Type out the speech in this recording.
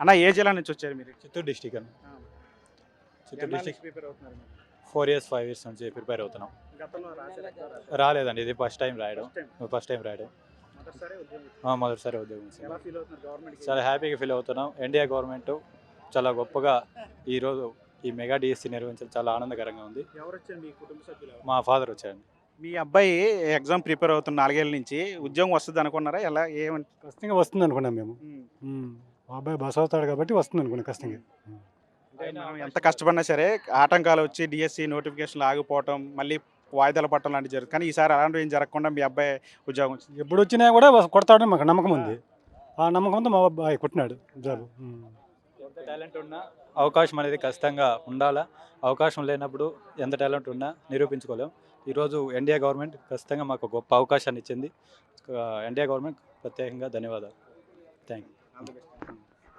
అన్న ఏ జిల్లా నుంచి వచ్చారు మీరు? చిత్తూరు డిస్టిక్ అన్న. ఆ. చిత్తూరు డిస్టిక్ ప్రిపేర్ అవుతున్నారు మీరు? 4 ఇయర్స్ 5 ఇయర్స్ నుంచి ప్రిపేర్ అవుతున్నాం. గతంలో రాశారా? ఎక్కడ రాశారు? రాలేదండి, ఇది ఫస్ట్ టైం రాయడం. First time. ఫస్ట్ టైం రాయడం. మొదటిసారి ఉద్యోగం వచ్చింది. మొదటిసారి ఉద్యోగం వచ్చింది. ఎలా ఫీల్ అవుతున్నారు గవర్నమెంట్? చాలా హ్యాపీగా ఫీల్ అవుతున్నాం. ఇండియా గవర్నమెంట్ చాలా గొప్పగా ఈరోజు ఈ మెగా డిఎస్సి నిర్వహించడం చాలా ఆనందకరంగా ఉంది. ఎవరు వచ్చారు మీ కుటుంబ సభ్యులు ఎవరు? మా ఫాదర్ వచ్చారండి. మీ అబ్బాయి ఎగ్జామ్ ప్రిపేర్ అవుతున్న 4 ఏళ్ళ నుంచి ఉద్యోగం వస్తుంది అనుకున్నారా? ఎలా ఏమని? ఖచ్చితంగా వస్తుంది అనుకున్నాం మేము. మా అబ్బాయి బస్ అవుతాడు కాబట్టి వస్తుంది అనుకున్నాం ఖచ్చితంగా. అంటే మనం ఎంత కష్టపడినా సరే ఆటంకాలు వచ్చి డిఎస్సి నోటిఫికేషన్లు ఆగిపోవటం, మళ్ళీ వాయిదాలు పట్టడం లాంటివి జరుగుతుంది. కానీ ఈసారి అలాంటివి ఏం జరగకుండా మీ అబ్బాయి ఉద్యోగం వచ్చింది. ఎప్పుడు వచ్చినా కూడా కొడతాడని మాకు నమ్మకం ఉంది. ఆ నమ్మకంతో మా అబ్బాయి కొట్టినాడు జాబ్. ఎంత టాలెంట్ ఉన్నా అవకాశం అనేది ఖచ్చితంగా ఉండాలా. అవకాశం లేనప్పుడు ఎంత టాలెంట్ ఉన్నా నిరూపించుకోలేం. ఈరోజు ఇండియా గవర్నమెంట్ ఖచ్చితంగా మాకు గొప్ప అవకాశాన్ని ఇచ్చింది. ఇండియా గవర్నమెంట్ ప్రత్యేకంగా ధన్యవాదాలు. Thank you.